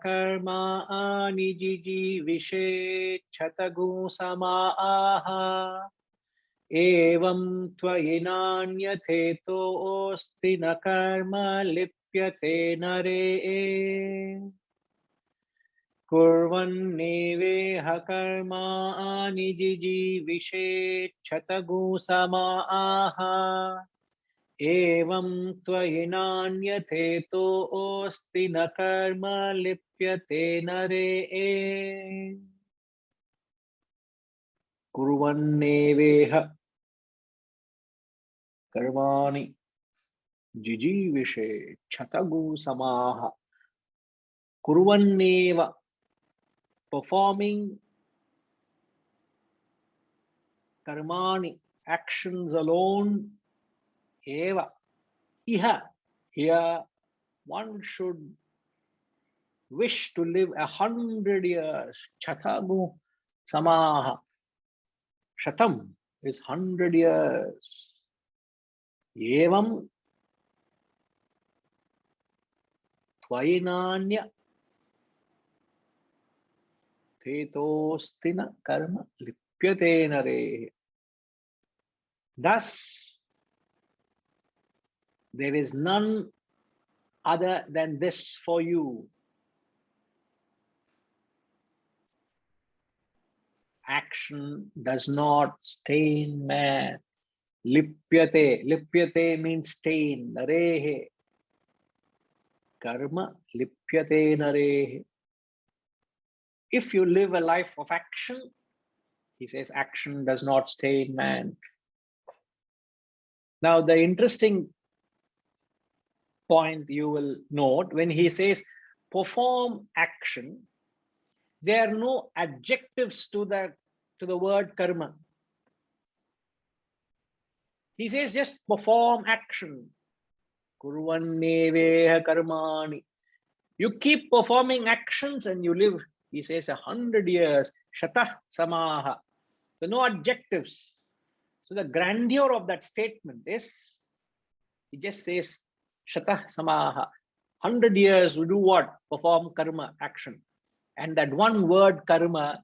कर्माणि जिजीविषेच्छतगु समाः एवं त्वयि नान्यथेतोऽस्ति न कर्म लिप्यते नरे कुर्वन्नेवेह कर्माणि जिजीविषेच्छतगु समाः एवं त्वयि नान्यथेतोऽस्ति न कर्म लिप्यते नरे कुर्वन्नेवेह कर्माणि जिजीविषेच्छतगु समाः कुर्वन्नेव performing karmani actions alone eva iha here one should wish to live 100 years chatagu samaha shatam is 100 years evam tvainanya Thetostina karma lipyate nare. Thus, there is none other than this for you. Action does not stain man. Lipyate. Lipyate means stain. Narehe. Karma lipyate narehe. If you live a life of action, he says action does not stain man. Now, the interesting point you will note when he says perform action, there are no adjectives to the word karma. He says just perform action. Kurvanneveha karmani. You keep performing actions and you live, he says, 100 years. Shatah samaha. So no adjectives. So the grandeur of that statement is, he just says, Shatah samaha. 100 years we do what? Perform karma, action. And that one word karma,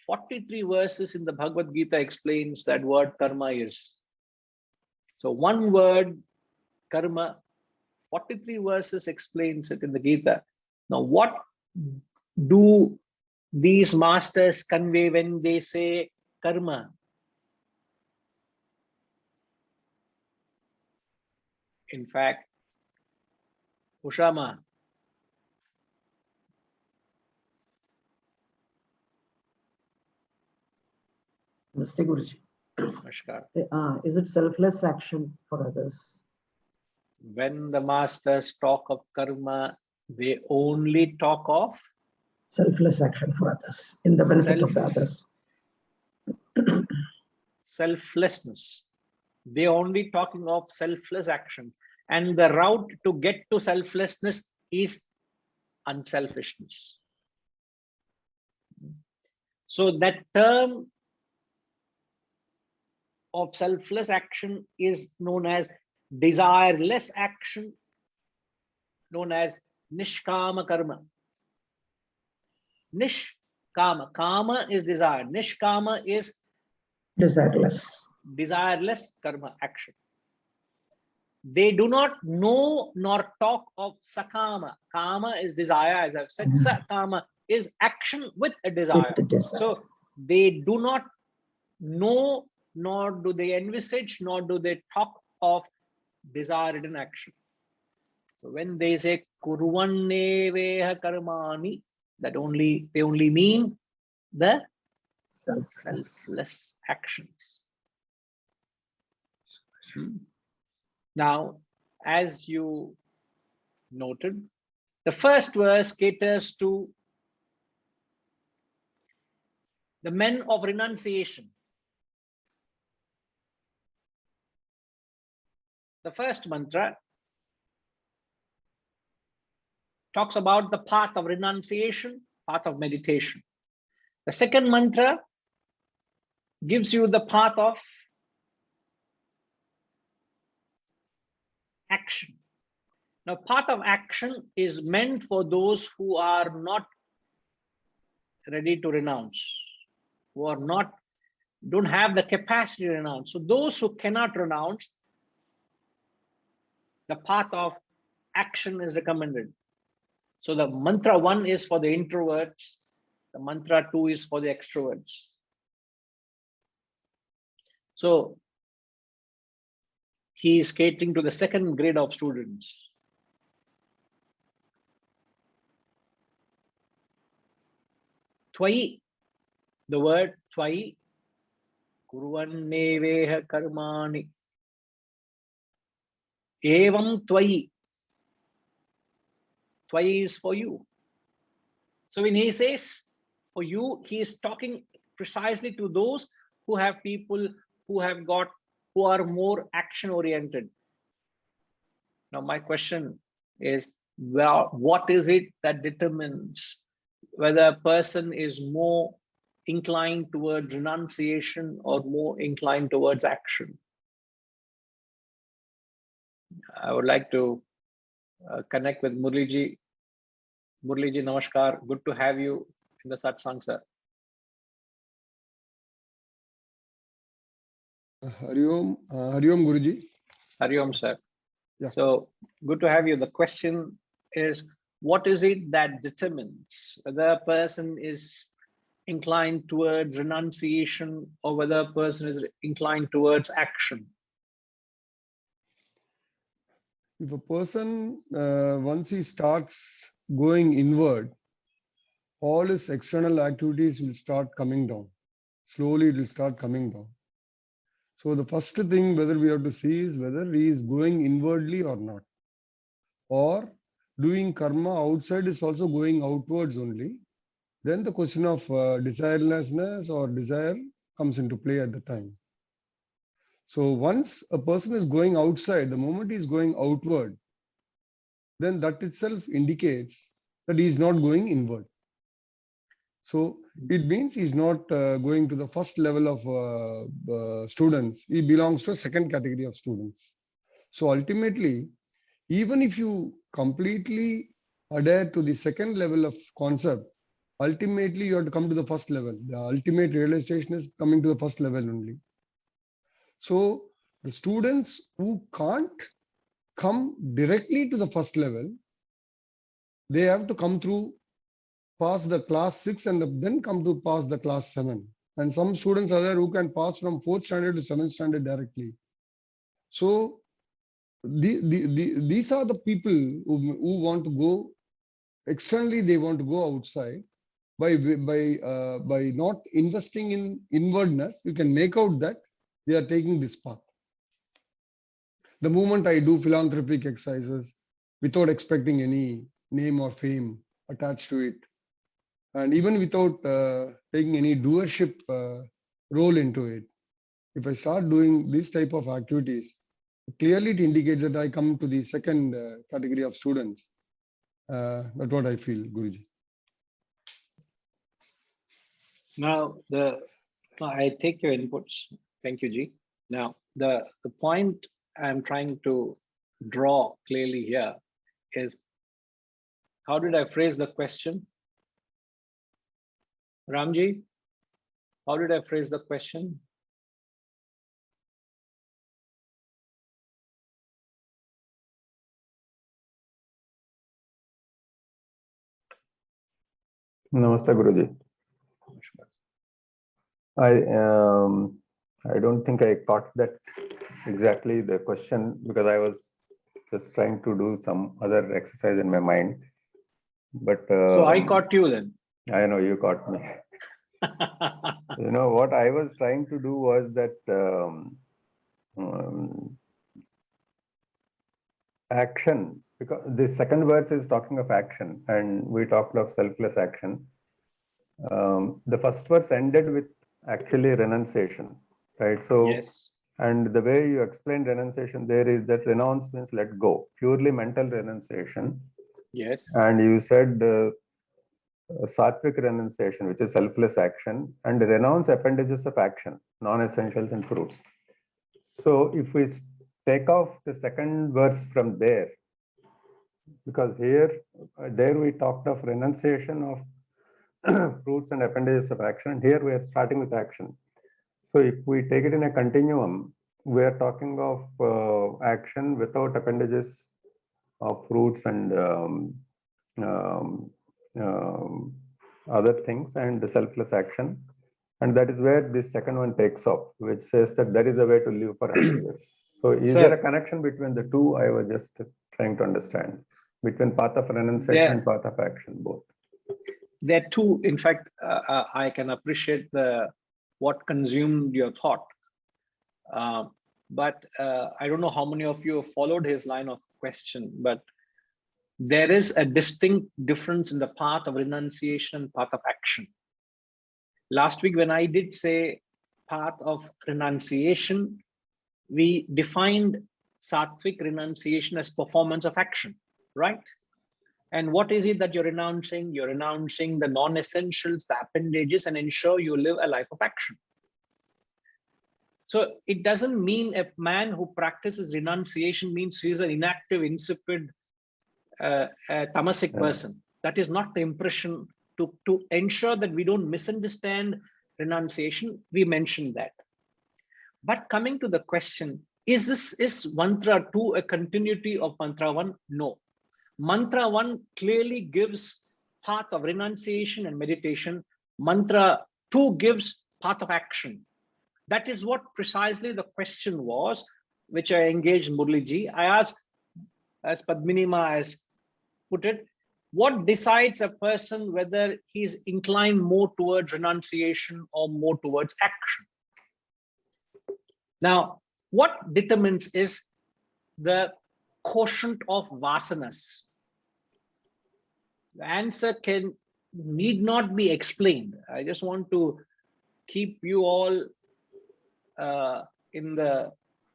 43 verses in the Bhagavad Gita explains that word karma is. So one word karma, 43 verses explains it in the Gita. Now what do these masters convey when they say karma? In fact, Ushama, Namaste Guruji. Namaskar. Is it selfless action for others? When the masters talk of karma, they only talk of selfless action for others, in the benefit of the others. Selflessness. They are only talking of selfless actions. And the route to get to selflessness is unselfishness. So that term of selfless action is known as desireless action, known as nishkama karma. Nishkama. Kama is desire. Nishkama is desireless karma action. They do not know nor talk of sakama. Kama is desire, as I've said. Sakama is action with a desire. So they do not know, nor do they envisage, nor do they talk of desired in action. So when they say kurvanneveha karmani, that they only mean the selfless actions. Now, as you noted, the first verse caters to the men of renunciation. The first mantra talks about the path of renunciation, path of meditation. The second mantra gives you the path of action. Now, path of action is meant for those who are not ready to renounce, who are not, don't have the capacity to renounce. So those who cannot renounce, the path of action is recommended. So the mantra 1 is for the introverts, the mantra 2 is for the extroverts. So he is catering to the second grade of students. Tvai, the word tvai, kuruvanneveha karmani. Evam tvai. Tvai is for you. So when he says for you, he is talking precisely to those who have people who have got, who are more action oriented. Now my question is, well, what is it that determines whether a person is more inclined towards renunciation or more inclined towards action? I would like to connect with Murliji. Murliji, namaskar. Good to have you in the satsang, sir. Hari Om Guruji. Hari Om, sir. Yeah. So good to have you. The question is, what is it that determines whether a person is inclined towards renunciation or whether a person is inclined towards action? If a person, once he starts going inward, all his external activities will start coming down. Slowly it will start coming down. So the first thing whether we have to see is whether he is going inwardly or not. Or doing karma outside is also going outwards only. Then the question of desirelessness or desire comes into play at the time. So once a person is going outside, the moment he is going outward, then that itself indicates that he is not going inward. So it means he's not going to the first level of students. He belongs to a second category of students. So ultimately, even if you completely adhere to the second level of concept, ultimately you have to come to the first level. The ultimate realization is coming to the first level only. So the students who can't come directly to the first level, they have to come through, pass the class 6 and then come to pass the class 7. And some students are there who can pass from 4th standard to 7th standard directly. So these are the people who want to go externally. They want to go outside. By not investing in inwardness, you can make out that they are taking this path. The moment I do philanthropic exercises without expecting any name or fame attached to it, and even without taking any doership role into it, if I start doing this type of activities, clearly it indicates that I come to the second category of students. That's what I feel, Guruji. Now, I take your inputs. Thank you, Ji. Now, the point I'm trying to draw clearly here is, how did I phrase the question? Ramji, how did I phrase the question? Namaste, Guruji. I don't think I caught that exactly the question, because I was just trying to do some other exercise in my mind. But so I caught you then. I know you caught me. You know what I was trying to do was that action, because the second verse is talking of action, and we talked of selfless action. The first verse ended with actually renunciation, right? So yes. And the way you explained renunciation there is that renounce means let go, purely mental renunciation. Yes. And you said sattvic renunciation, which is selfless action, and renounce appendages of action, non-essentials and fruits. So if we take off the second verse from there, because here, there we talked of renunciation of fruits and appendages of action. Here we are starting with action. So if we take it in a continuum, we are talking of action without appendages of fruits and other things, and the selfless action. And that is where this second one takes off, which says that there is a way to live for 100 years. So is there a connection between the two? I was just trying to understand, between path of renunciation and path of action, both. There are two. In fact, I can appreciate what consumed your thought. But I don't know how many of you have followed his line of question, but there is a distinct difference in the path of renunciation and path of action. Last week, when I did say path of renunciation, we defined sattvic renunciation as performance of action, right? And what is it that you're renouncing? You're renouncing the non-essentials, the appendages, and ensure you live a life of action. So it doesn't mean a man who practices renunciation means he's an inactive, insipid, tamasic person. That is not the impression. To ensure that we don't misunderstand renunciation, we mentioned that. But coming to the question, is mantra 2 a continuity of mantra 1? No. Mantra 1 clearly gives path of renunciation and meditation. Mantra 2 gives path of action. That is what precisely the question was, which I engaged Murliji. I asked, as Padminima has put it, what decides a person whether he's inclined more towards renunciation or more towards action? Now, what determines is the quotient of vasanas. The answer need not be explained. I just want to keep you all in the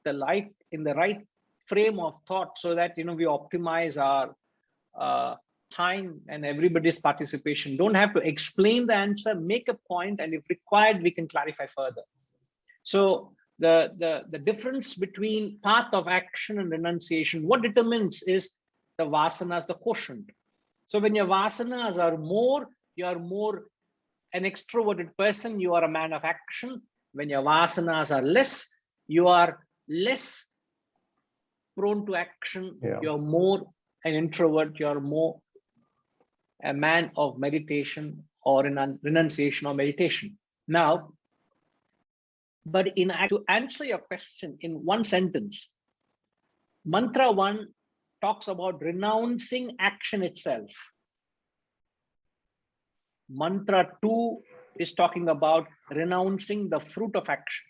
right frame of thought, so that we optimize our time and everybody's participation. Don't have to explain the answer, make a point, and if required, we can clarify further. So the difference between path of action and renunciation, what determines is the vasanas, the quotient. So when your vasanas are more, you are more an extroverted person, you are a man of action. When your vasanas are less, you are less prone to action. You're more an introvert, you're more a man of meditation or renunciation or meditation. Now, but to answer your question in one sentence, mantra 1 talks about renouncing action itself. Mantra 2 is talking about renouncing the fruit of action.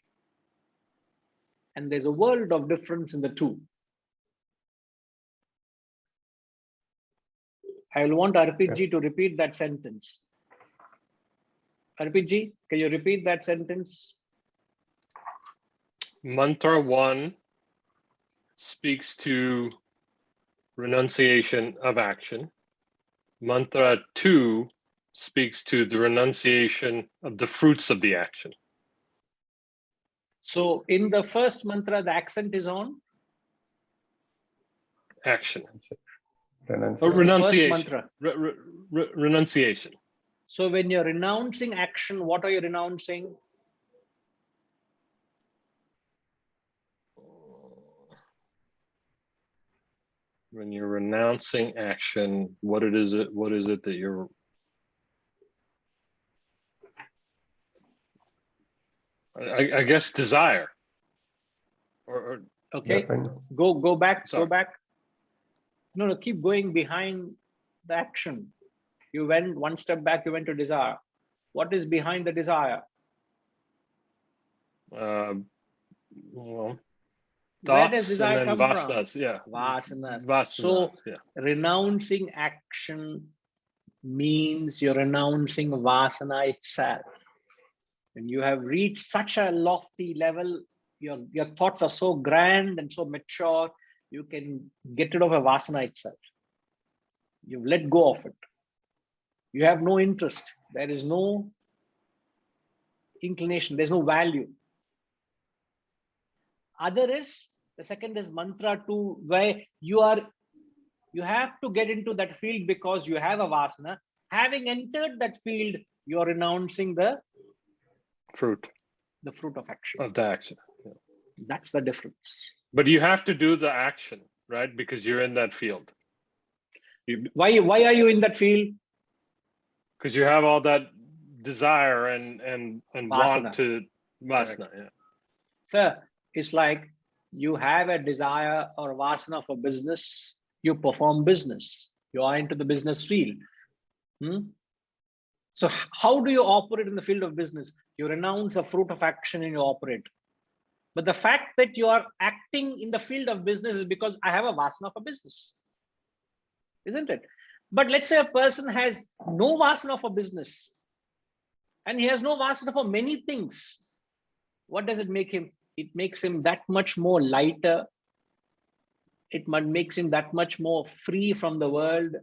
And there's a world of difference in the two. I will want Arpitji to repeat that sentence. Arpitji, can you repeat that sentence? Mantra 1 speaks to renunciation of action. Mantra 2 speaks to the renunciation of the fruits of the action. So in the first mantra, the accent is on action. Renunciation. Renunciation. Renunciation. So when you're renouncing action, what are you renouncing? When you're renouncing action, what is it that you're I guess desire. Or okay, go back. Sorry. Go back. No, keep going behind the action. You went one step back, you went to desire. What is behind the desire? Well, where does desire come vasanas, from? Yeah. Vasanas. So renouncing action means you're renouncing vasana itself. When you have reached such a lofty level, your thoughts are so grand and so mature, you can get rid of a vasana itself. You've let go of it. You have no interest. There is no inclination. There's no value. The second is mantra 2, where you're You have to get into that field because you have a vasana. Having entered that field, you're renouncing the Fruit fruit of action. of the action. Yeah. That's the difference. But you have to do the action, right? Because you're in that field. Why are you in that field? Because you have all that desire and Vasana. want to vasana. Yeah. Sir, it's like you have a desire or vasana for business, you perform business, you are into the business field. So how do you operate in the field of business? You renounce the fruit of action and you operate. But the fact that you are acting in the field of business is because I have a vasana for business, isn't it? But let's say a person has no vasana for business and he has no vasana for many things. What does it make him? It makes him that much more lighter. It makes him that much more free from the world.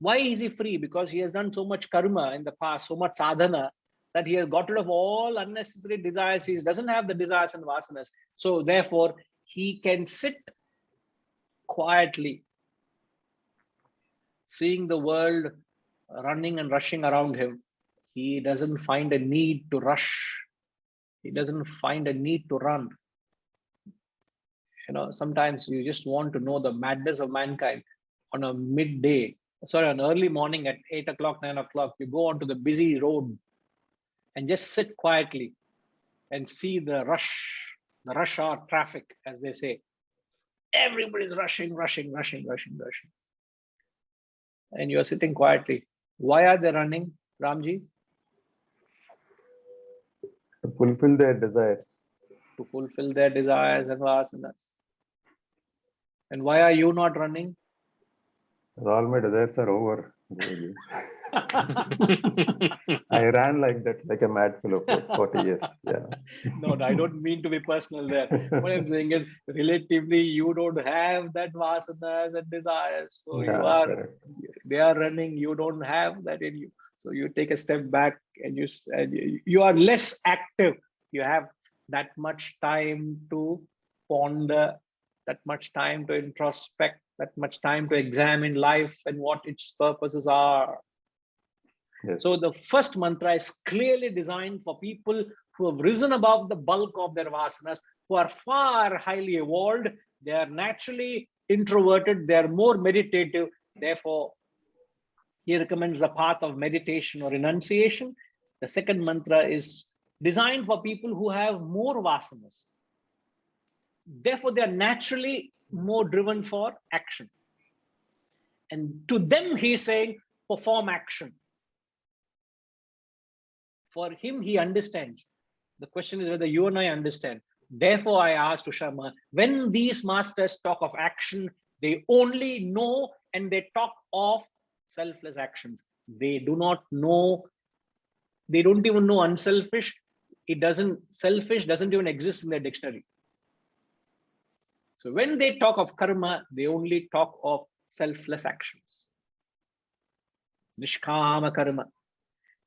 Why is he free? Because he has done so much karma in the past, so much sadhana, that he has got rid of all unnecessary desires. He doesn't have the desires and vasanas. So therefore, he can sit quietly, seeing the world running and rushing around him. He doesn't find a need to rush. He doesn't find a need to run. You know, sometimes you just want to know the madness of mankind on a midday. Sorry, on early morning at 8 o'clock, 9 o'clock, you go onto the busy road and just sit quietly and see the rush hour traffic, as they say. Everybody's rushing. And you're sitting quietly. Why are they running, Ramji? To fulfill their desires. To fulfill their desires and vasanas. And why are you not running? All my desires are over. I ran like that, like a mad fellow for 40 years. Yeah. No, I don't mean to be personal there. What I'm saying is, relatively, you don't have that vasanas and desires. So Yeah, correct. they are running, you don't have that in you. So you take a step back and you are less active. You have that much time to ponder, that much time to introspect, that much time to examine life and what its purposes are. Yes. So the first mantra is clearly designed for people who have risen above the bulk of their vasanas, who are far highly evolved. They are naturally introverted. They are more meditative. Therefore, he recommends the path of meditation or renunciation. The second mantra is designed for people who have more vasanas. Therefore, they are naturally more driven for action. And to them, he is saying, perform action. For him, he understands. The question is whether you and I understand. Therefore, I asked to Sharma, when these masters talk of action, they only know and they talk of selfless actions. They do not know, they don't even know unselfish. Selfish doesn't even exist in their dictionary. So when they talk of karma, they only talk of selfless actions. Nishkama karma.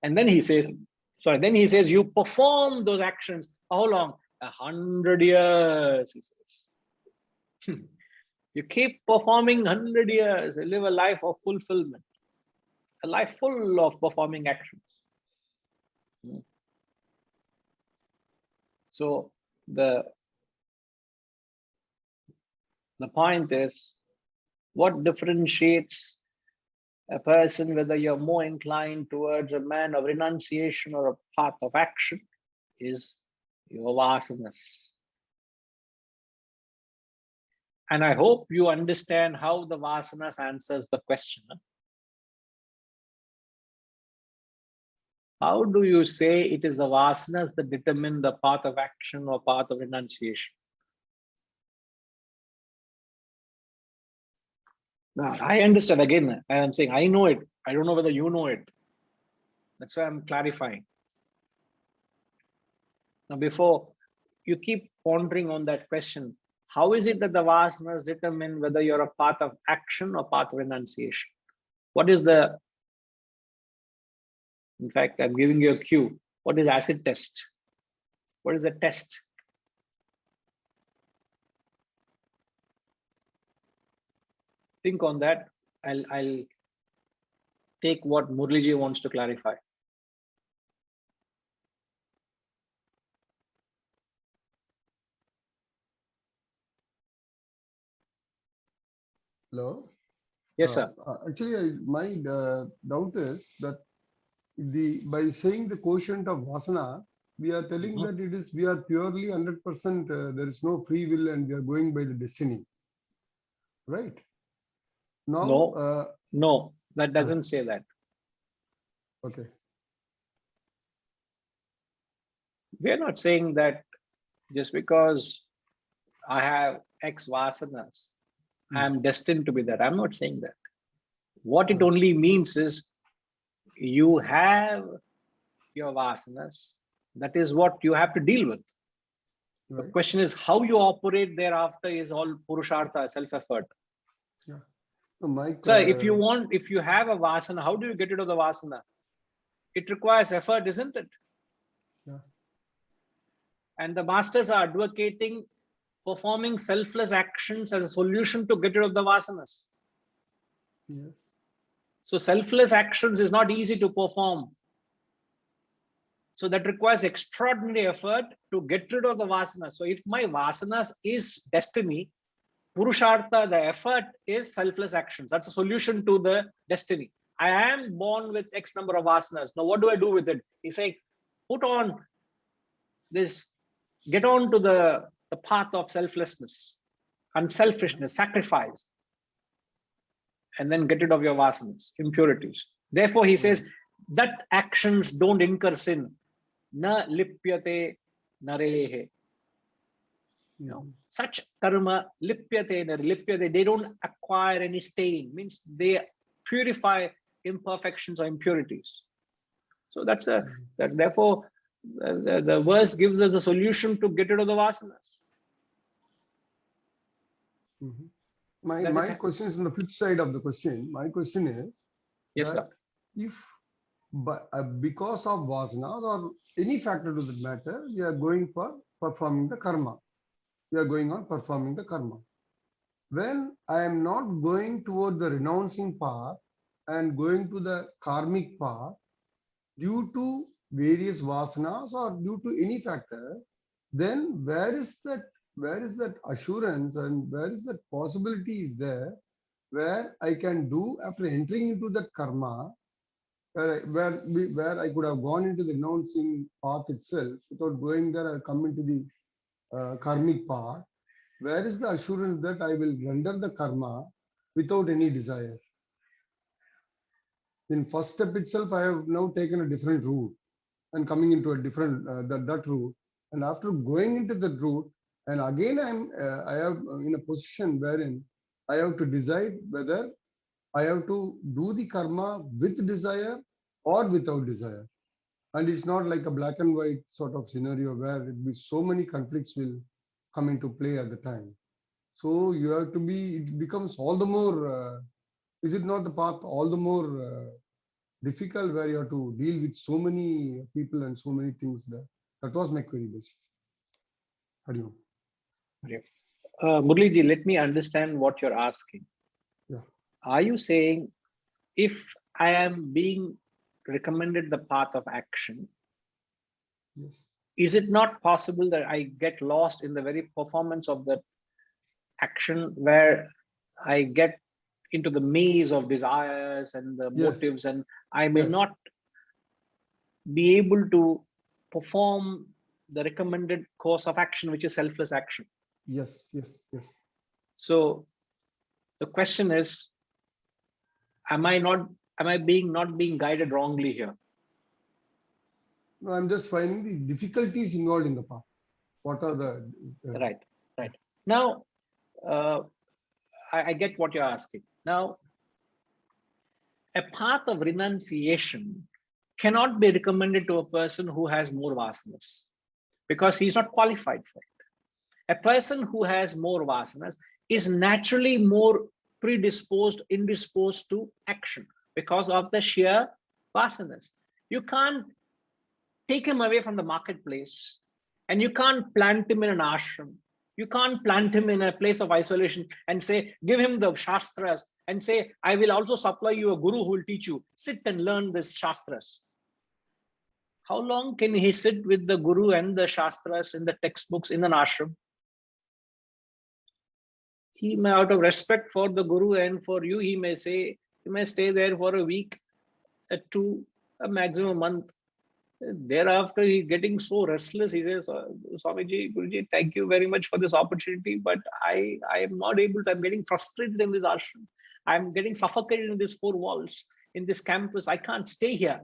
And then he says, you perform those actions. How long? 100 years, he says. You keep performing 100 years, you live a life of fulfillment, a life full of performing actions. So the point is, what differentiates a person, whether you're more inclined towards a man of renunciation or a path of action, is your vasanas. And I hope you understand how the vasanas answers the question. How do you say it is the vasanas that determine the path of action or path of renunciation? Now, I understand. Again, I am saying I know it. I don't know whether you know it. That's why I'm clarifying. Now, before you keep pondering on that question, how is it that the vasanas determine whether you're a path of action or path of renunciation? What is the, in fact, I'm giving you a cue. What is acid test? What is a test? think on that. I'll take what Murliji wants to clarify. Hello? Yes, sir. Actually, my doubt is that by saying the quotient of vasanas, we are telling that it is, we are purely 100%, there is no free will and we are going by the destiny. Right? Now, No. No, that doesn't say that. Okay. We're not saying that just because I have X vasanas, I'm destined to be that. I'm not saying that. What it only means is you have your vasanas. That is what you have to deal with. The Right. question is how you operate thereafter is all purushartha, self-effort. Yeah. So my, So if you have a vasana, how do you get rid of the vasana? It requires effort, isn't it? Yeah. And the masters are advocating performing selfless actions as a solution to get rid of the vasanas. Yes. So selfless actions is not easy to perform. So that requires extraordinary effort to get rid of the vasanas. So if my vasanas is destiny, purushartha, the effort is selfless actions. That's a solution to the destiny. I am born with X number of vasanas. Now what do I do with it? He's saying, put on this, get on to the path of selflessness, unselfishness, sacrifice, and then get rid of your vasanas, impurities. Therefore, he says that actions don't incur sin. Na lipyate narehe. No, such karma lipyate lipyate, they don't acquire any stain, means they purify imperfections or impurities. So that's therefore the verse gives us a solution to get rid of the vasanas. My question is on the flip side of the question. My question is, yes, that sir. if because of vasanas or any factor to the matter, we are going for performing the karma. We are going on performing the karma. When I am not going toward the renouncing path and going to the karmic path due to various vasanas or due to any factor, then where is that assurance and where is that possibility is there where I can do after entering into that karma, where I could have gone into the renouncing path itself without going there, I'll come into the karmic path. Where is the assurance that I will render the karma without any desire? In first step itself, I have now taken a different route and coming into a different that route. And after going into that route, and again I have in a position wherein I have to decide whether I have to do the karma with desire or without desire. And it's not like a black and white sort of scenario where it be so many conflicts will come into play at the time. So you have to be, it becomes all the more, is it not the path all the more difficult where you have to deal with so many people and so many things there? That was my query basically. How do you? Murliji, let me understand what you're asking. Yeah. Are you saying if I am being recommended the path of action, Yes. is it not possible that I get lost in the very performance of that action where I get into the maze of desires and the motives, and I may not be able to perform the recommended course of action, which is selfless action? Yes, yes, yes. So the question is, am I not being guided wrongly here? No, I'm just finding the difficulties involved in the path. What are the Right. Now, I get what you're asking. Now, a path of renunciation cannot be recommended to a person who has more vasanas because he's not qualified for it. A person who has more vasanas is naturally more indisposed to action because of the sheer vasanas. You can't take him away from the marketplace, and you can't plant him in an ashram. You can't plant him in a place of isolation and say, give him the shastras and say, I will also supply you a guru who will teach you. Sit and learn this Shastras. How long can he sit with the guru and the Shastras in the textbooks in an ashram? He may, out of respect for the guru and for you, he may say, he may stay there for a week, two, a maximum month. Thereafter, he's getting so restless. He says, Swamiji, Guruji, thank you very much for this opportunity, but I am not able to, I'm getting frustrated in this ashram. I'm getting suffocated in these four walls, in this campus. I can't stay here.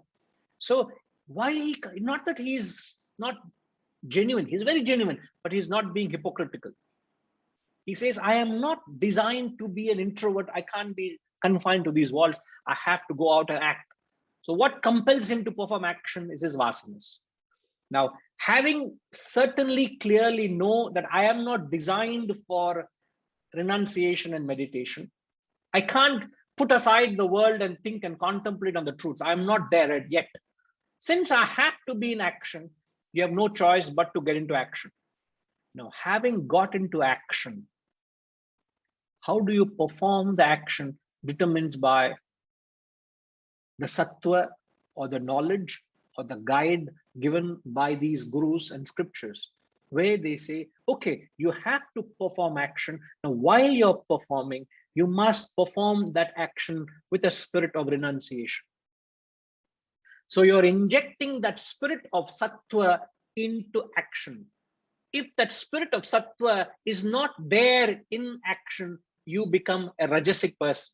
So why, not that he's not genuine, he's very genuine, but he's not being hypocritical. He says, I am not designed to be an introvert. I can't be confined to these walls. I have to go out and act. So what compels him to perform action is his vasanas. Now, having certainly clearly know that I am not designed for renunciation and meditation, I can't put aside the world and think and contemplate on the truths. I am not there yet. Since I have to be in action, you have no choice but to get into action. Now, having got into action, how do you perform the action determines by the sattva or the knowledge or the guide given by these gurus and scriptures, where they say, okay, you have to perform action. Now, while you're performing, you must perform that action with a spirit of renunciation. So you're injecting that spirit of sattva into action. If that spirit of sattva is not there in action, you become a rajasic person.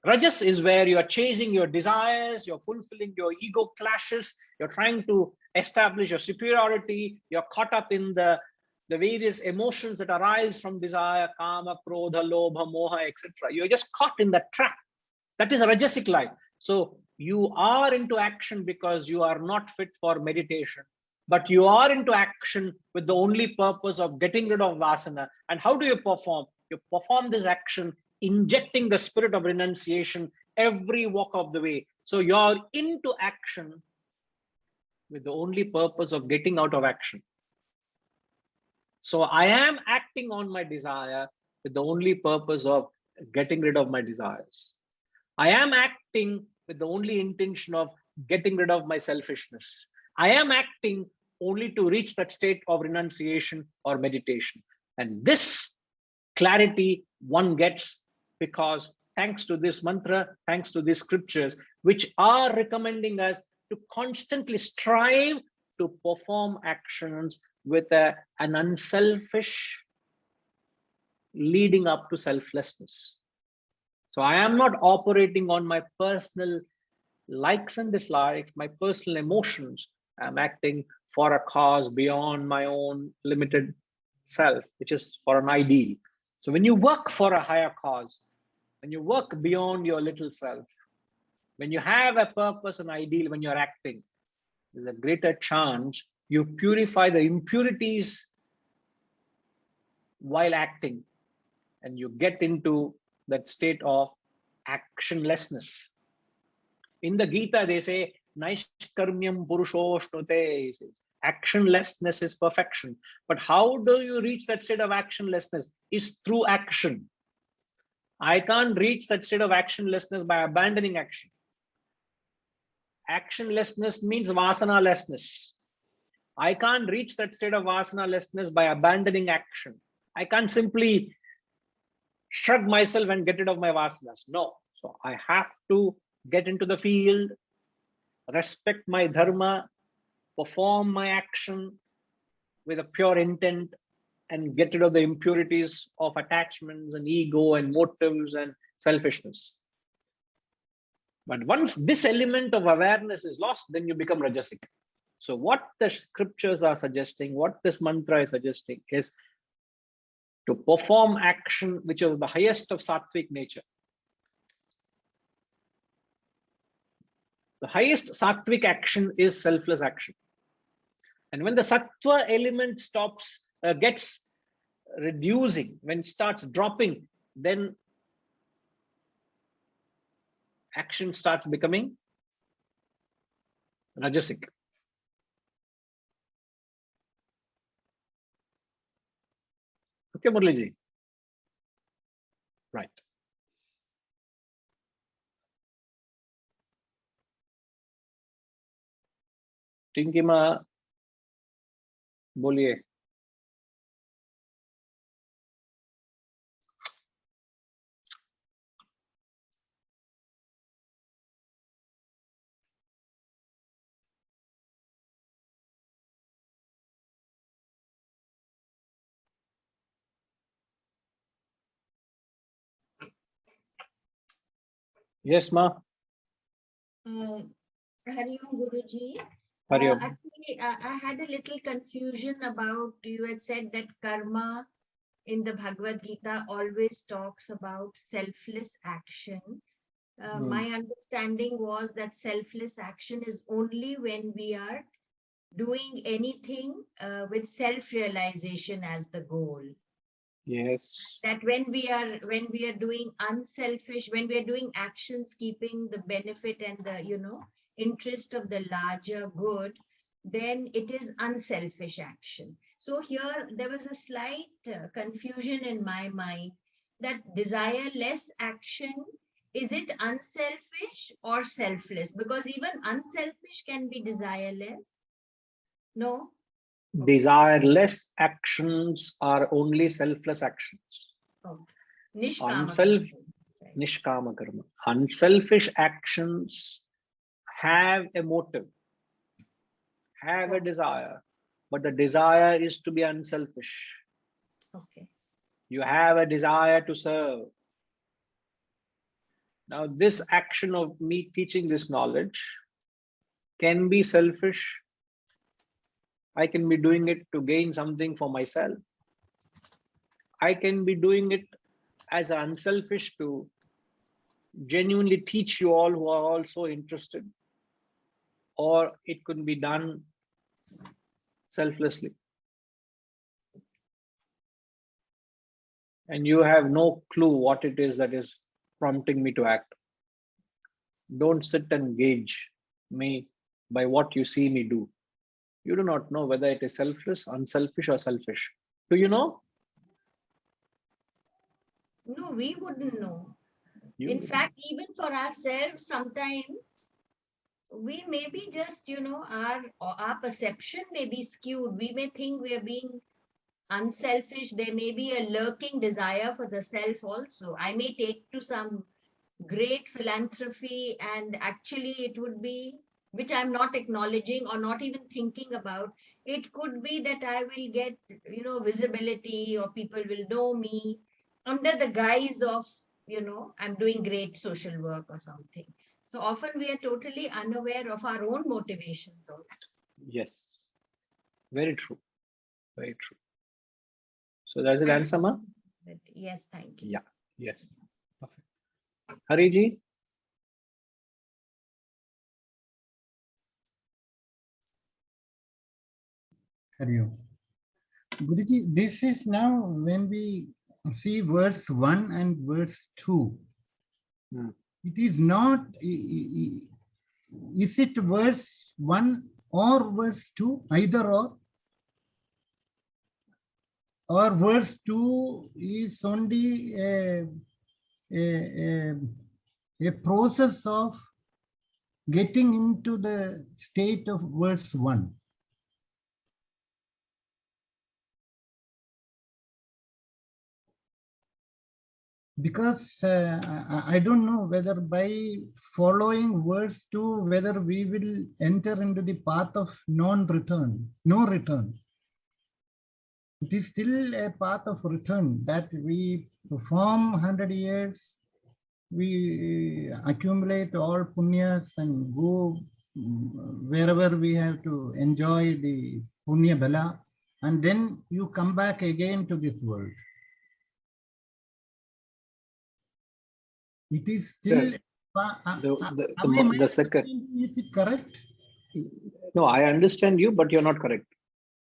Rajas is where you're chasing your desires, you're fulfilling your ego clashes, you're trying to establish your superiority, you're caught up in the various emotions that arise from desire, kama, krodha, lobha, moha, etc. You're just caught in that trap. That is a rajasic life. So you are into action because you are not fit for meditation, but you are into action with the only purpose of getting rid of vasana. And how do you perform? You perform this action injecting the spirit of renunciation every walk of the way. So you're into action with the only purpose of getting out of action. So I am acting on my desire with the only purpose of getting rid of my desires. I am acting with the only intention of getting rid of my selfishness. I am acting only to reach that state of renunciation or meditation. And this clarity one gets because thanks to this mantra, thanks to these scriptures, which are recommending us to constantly strive to perform actions with an unselfish leading up to selflessness. So I am not operating on my personal likes and dislikes, my personal emotions. I'm acting for a cause beyond my own limited self, which is for an ideal. So when you work for a higher cause, when you work beyond your little self, when you have a purpose and ideal, when you're acting, there's a greater chance you purify the impurities while acting, and you get into that state of actionlessness. In the Gita, they say, Naishkarmyam Purushoshnote, he says, actionlessness is perfection. But how do you reach that state of actionlessness? Is through action. I can't reach that state of actionlessness by abandoning action. Actionlessness means vasana-lessness. I can't reach that state of vasana-lessness by abandoning action. I can't simply shrug myself and get rid of my vasanas. No. So I have to get into the field, respect my dharma, perform my action with a pure intent, and get rid of the impurities of attachments and ego and motives and selfishness. But once this element of awareness is lost, then you become rajasic. So what the scriptures are suggesting, what this mantra is suggesting is to perform action which is the highest of sattvic nature. The highest sattvic action is selfless action. And when the sattva element stops, gets reducing, when it starts dropping, then action starts becoming rajasic. Okay, Murli ji. Right. टिंकी माँ बोलिए. Yes, Ma. Hari Om Guruji. Hari Om. Actually, I had a little confusion about, you had said that karma in the Bhagavad Gita always talks about selfless action. My understanding was that selfless action is only when we are doing anything with self-realization as the goal. Yes. That when we are doing unselfish, when we are doing actions keeping the benefit and the interest of the larger good, then it is unselfish action. So here there was a slight confusion in my mind that desireless action, is it unselfish or selfless? Because even unselfish can be desireless. No? Desireless actions are only selfless actions. Oh. Nishkama Unself- karma. Right. Nishkama karma. Unselfish actions have a motive, have a desire, but the desire is to be unselfish. Okay. You have a desire to serve. Now, this action of me teaching this knowledge can be selfish. I can be doing it to gain something for myself. I can be doing it as unselfish to genuinely teach you all who are also interested, or it could be done selflessly. And you have no clue what it is that is prompting me to act. Don't sit and gauge me by what you see me do. You do not know whether it is selfless, unselfish, or selfish. Do you know? No, we wouldn't know. You In fact, even for ourselves, sometimes we may be just, our perception may be skewed. We may think we are being unselfish. There may be a lurking desire for the self also. I may take to some great philanthropy, and actually it would be, which I'm not acknowledging or not even thinking about. It could be that I will get, visibility, or people will know me under the guise of, I'm doing great social work or something. So often we are totally unaware of our own motivations also. Yes, very true, very true. So does it answer, Ma? But yes, thank you. Yeah, yes, perfect. Hariji? Hari Om. Guruji, this is now when we see verse 1 and verse 2. It is not, is it verse 1 or verse 2, either or verse 2 is only a process of getting into the state of verse 1. Because I don't know whether by following verse 2, whether we will enter into the path of no return. It is still a path of return that we perform 100 years, we accumulate all punyas and go wherever we have to enjoy the punya bala, and then you come back again to this world. It is still. Sir, the second. Is it correct? No, I understand you, but you're not correct.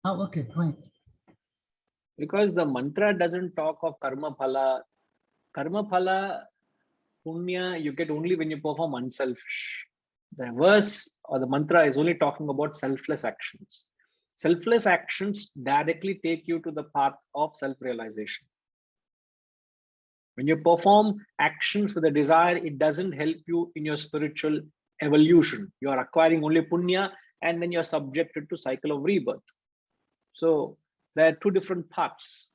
Oh, okay, fine. Because the mantra doesn't talk of karma phala. Karma phala, punya, you get only when you perform unselfish. The verse or the mantra is only talking about selfless actions. Selfless actions directly take you to the path of self-realization. When you perform actions with a desire, it doesn't help you in your spiritual evolution. You are acquiring only punya, and then you're subjected to cycle of rebirth. So there are two different paths.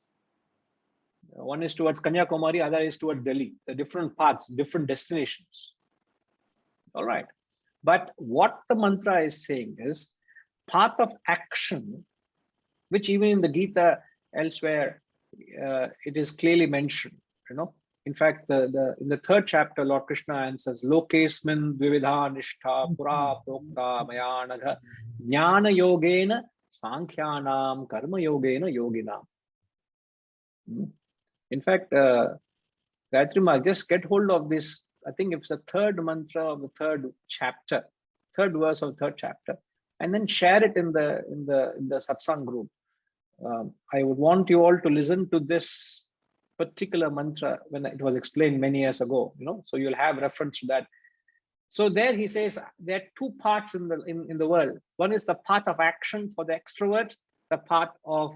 One is towards Kanyakumari, other is towards Delhi. The different paths, different destinations. All right. But what the mantra is saying is path of action, which even in the Gita elsewhere, it is clearly mentioned. In fact, in the 3rd chapter, Lord Krishna answers, Lokesmin Dvividha Nishtha Pura Prokta Mayanagha Jnana Yogena Sankhyanam Karma Yogena Yoginam. In fact, Gayatri Ma, just get hold of this. I think it's the 3rd mantra of the 3rd chapter, 3rd verse of the 3rd chapter, and then share it in the satsang group. I would want you all to listen to this particular mantra when it was explained many years ago. So you'll have reference to that. So there he says there are two parts in the world. One is the path of action for the extroverts, the path of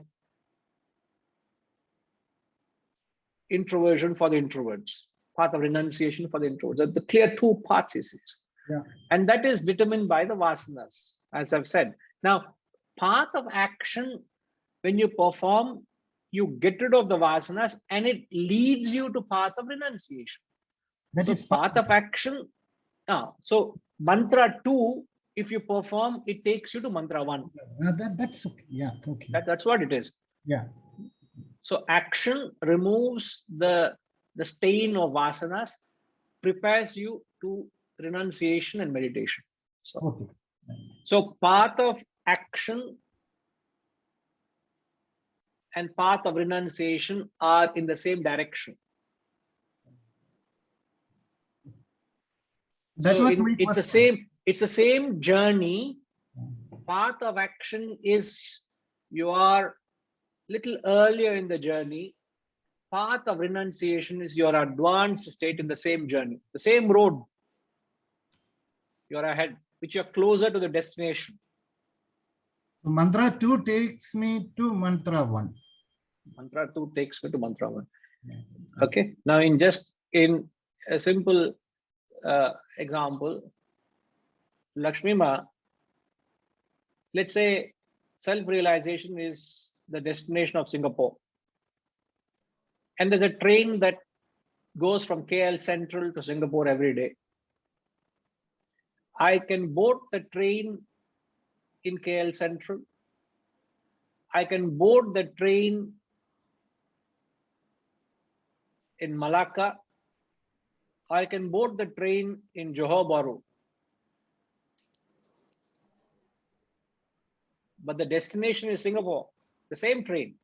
introversion for the introverts, path of renunciation for the introverts. The clear two paths he says. Yeah. And that is determined by the vasanas, as I've said. Now, path of action, when you perform, you get rid of the vasanas and it leads you to path of renunciation. That So is path of action, so mantra 2, if you perform, it takes you to mantra 1. that's okay. Yeah, okay. That's what it is. Yeah. So action removes the stain of vasanas, prepares you to renunciation and meditation. So path of action and path of renunciation are in the same direction. It's the same journey. Path of action is you are little earlier in the journey. Path of renunciation is your advanced state in the same journey, the same road. You're ahead, which you're closer to the destination. So mantra 2 takes me to mantra 1. Mantra 2 takes me to mantra 1. Okay. Now, in a simple example, Lakshmi Ma, let's say self-realization is the destination of Singapore. And there's a train that goes from KL Central to Singapore every day. I can board the train in KL Central. I can board the train in Malacca. I can board the train in Johor Bahru. But the destination is Singapore, the same train.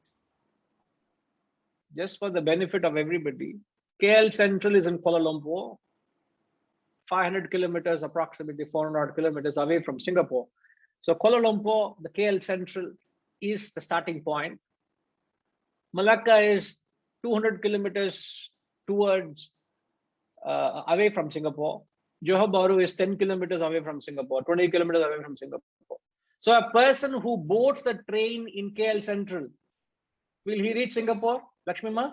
Just for the benefit of everybody, KL Central is in Kuala Lumpur, 500 kilometers, approximately 400 kilometers away from Singapore. So Kuala Lumpur, the KL Central is the starting point. Malacca is 200 kilometers towards away from Singapore. Johor Bahru is 10 kilometers away from Singapore, 20 kilometers away from Singapore. So a person who boards the train in KL Central, will he reach Singapore, Lakshmi Ma?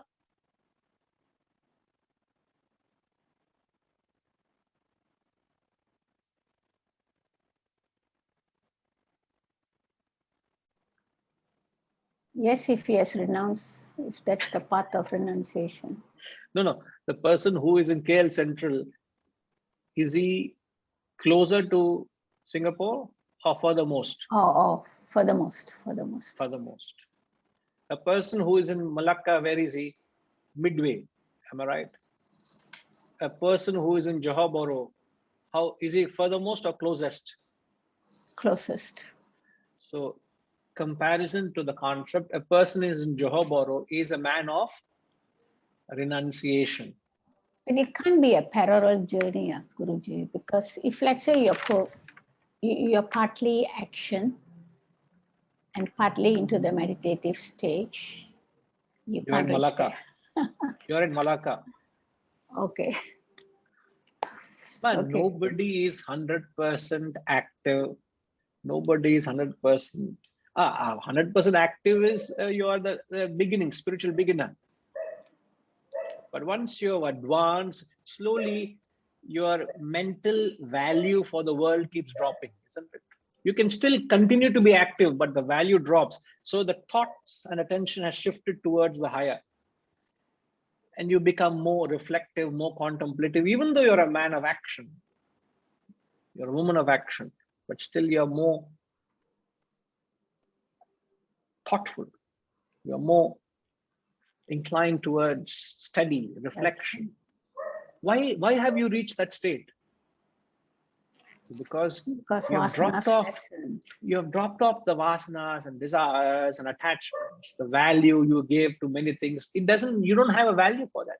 Yes, if he has renounced, if that's the path of renunciation. No. The person who is in KL Central, is he closer to Singapore or furthermost? Oh, furthermost. Furthermost. A person who is in Malacca, where is he? Midway. Am I right? A person who is in Johor Bahru, how is he furthermost or closest? Closest. So, comparison to the concept, a person is in Johor Bahru is a man of renunciation. But it can't be a parallel journey, Guruji, because if let's say you're partly action and partly into the meditative stage, you're in Malacca. You're in Malacca. Okay. But Okay. nobody is 100% active. Nobody is 100%. 100% active is you are the beginning, spiritual beginner. But once you have advanced, slowly your mental value for the world keeps dropping, isn't it? You can still continue to be active, but the value drops. So the thoughts and attention has shifted towards the higher. And you become more reflective, more contemplative, even though you're a man of action, you're a woman of action, but still you're more thoughtful. You're more inclined towards study, reflection. Why have you reached that state? Because you have dropped off the vasanas and desires and attachments, the value you gave to many things. You don't have a value for that.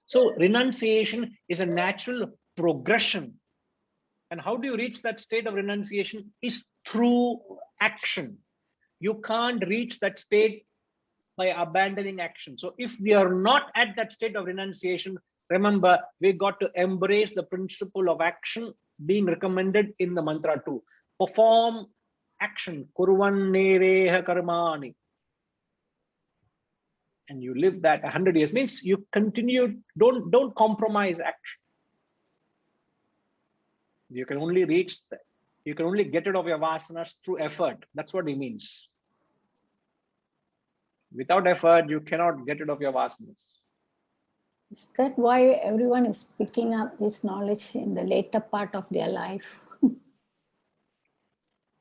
So renunciation is a natural progression. And how do you reach that state of renunciation? Is through action. You can't reach that state by abandoning action. So if we are not at that state of renunciation, remember, we got to embrace the principle of action being recommended in the mantra 2. Perform action. Kurvannereha karmani. And you live that 100 years. Means you continue, don't compromise action. You can only reach that. You can only get rid of your vasanas through effort. That's what he means. Without effort, you cannot get rid of your vasanas. Is that why everyone is picking up this knowledge in the later part of their life?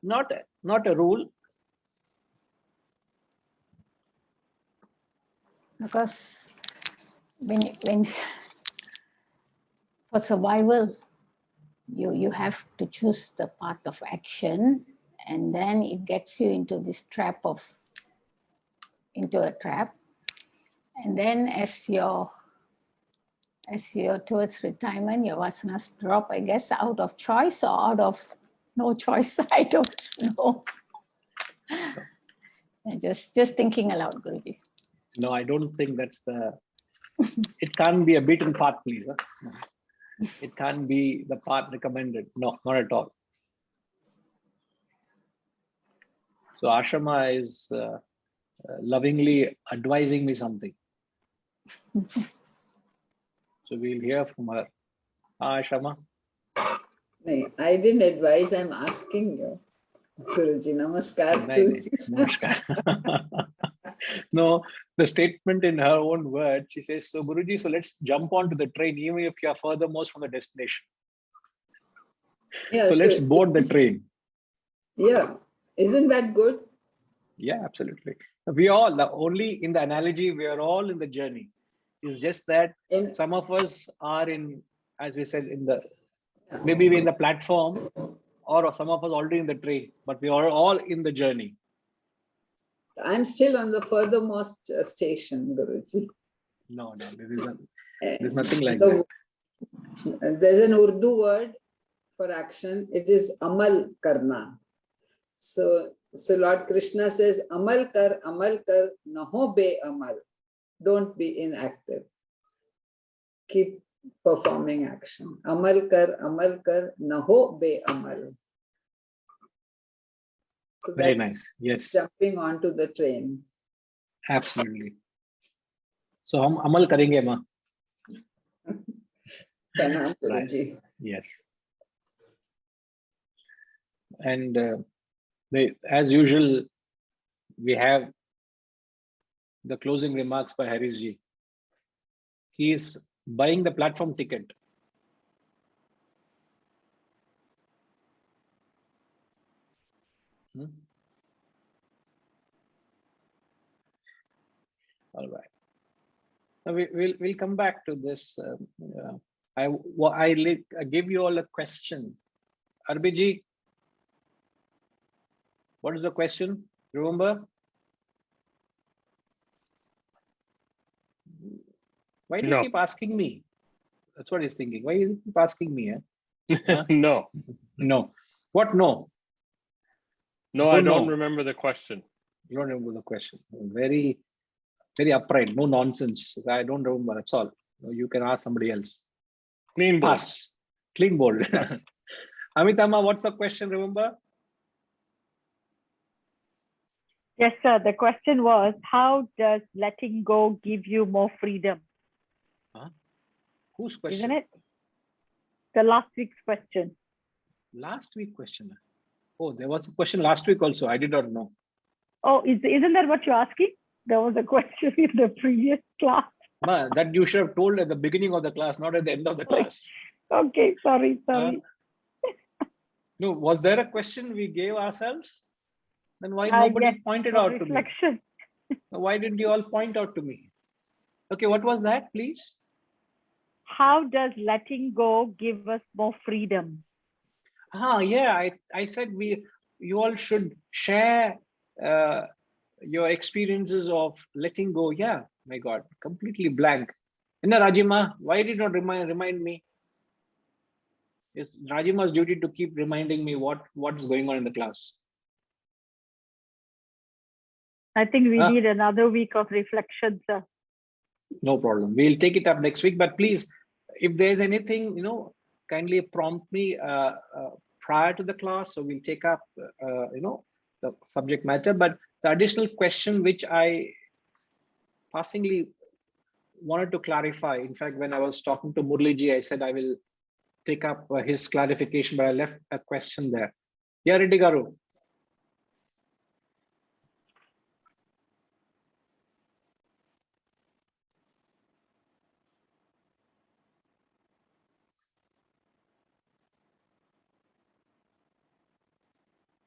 Not a rule. Because when for survival, you have to choose the path of action, and then it gets you into this trap into a trap. And then as you're towards retirement, your vasanas drop, I guess, out of choice or out of no choice. I don't know. Just thinking aloud, Guruji. No, I don't think that's the, it can't be a beaten path, please. Huh? It can't be the path recommended. No, not at all. So Ashrama is lovingly advising me something. So we'll hear from her. Ashrama. I didn't advise, I'm asking you. Guruji, namaskar. Guruji. Namaskar. No, the statement in her own words, she says, so Guruji, so let's jump onto the train, even if you are furthermost from the destination. Yeah, so let's board the train. Yeah, isn't that good? Yeah, absolutely. We all, only in the analogy, we are all in the journey. It's just that some of us are in, as we said, in the, maybe we're in the platform, or some of us already in the train, but we are all in the journey. I'm still on the furthermost station, Guruji. No, there's nothing like that. There's an Urdu word for action. It is amal karna. So Lord Krishna says, amal kar, naho be amal. Don't be inactive. Keep performing action. Amal kar, naho be amal. So very nice. Yes. Jumping onto the train. Absolutely. So hum amal karenge ma. Right. Yes. And as usual, we have the closing remarks by Harish ji. He is buying the platform ticket. All right. Now we'll come back to this. I give you all a question. Arbiji, what is the question? Remember? Why do you keep asking me? That's what he's thinking. Why do you keep asking me? Huh? No. No. What no? No, I don't remember the question. You don't remember the question. Very, very upright. No nonsense. I don't remember. That's all. You can ask somebody else. Clean bold. Pass. Clean bold. Amitama, what's the question? Remember? Yes, sir. The question was, how does letting go give you more freedom? Whose question? Isn't it? The last week's question. Last week question. Oh, there was a question last week also. I did not know. Oh, isn't that what you're asking? There was a question in the previous class. Ma, that you should have told at the beginning of the class, not at the end of the class. Okay, sorry. No, was there a question we gave ourselves? Then why nobody Yes, pointed for out to me? reflection. Why didn't you all point out to me? Okay, what was that, please? How does letting go give us more freedom? Yeah, I said you all should share your experiences of letting go. Yeah, my God, completely blank. Inna Rajima, why did not remind me? It's Rajima's duty to keep reminding me what is going on in the class. I think we need another week of reflection, sir. No problem. We'll take it up next week. But please, if there's anything, kindly prompt me prior to the class, so we'll take up, the subject matter. But the additional question which I passingly wanted to clarify, in fact, when I was talking to Murliji, I said I will take up his clarification, but I left a question there. Yeah, Reddy Garu.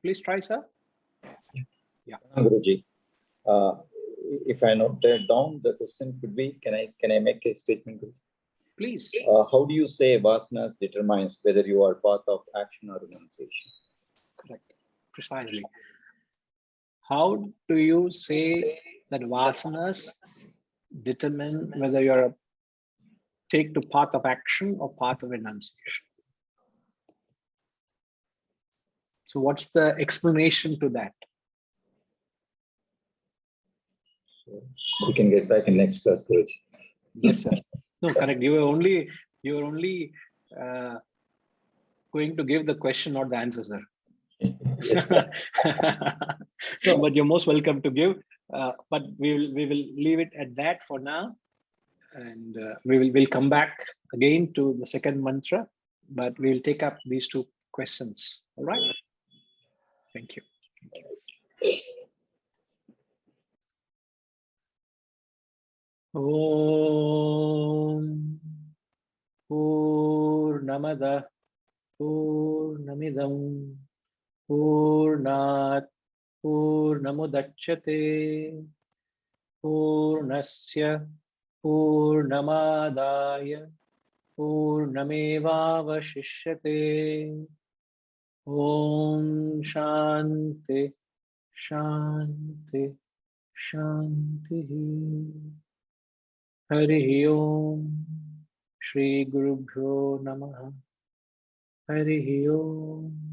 Please try, sir. Yeah. Guruji, if I noted down, the question could be, can I make a statement? Please. How do you say vasanas determines whether you are path of action or renunciation? Correct. Precisely. How do you say that vasanas determine whether you're take to path of action or path of renunciation? So what's the explanation to that? So we can get back in next class, Guruji. Yes, sir. No, correct. You were only going to give the question, not the answer, sir. Yes, sir. No, but you're most welcome to give. But we will leave it at that for now, and we'll come back again to the second mantra. But we will take up these two questions. All right. Thank you. Om Purnamada Purnamidam Purnat Purnamudachyate Purnasya Purnamadaya Purnamevavashishyate. Om Shanti Shanti Shanti. Hari Om. Shri Guru Bhyo Namaha. Hari Om.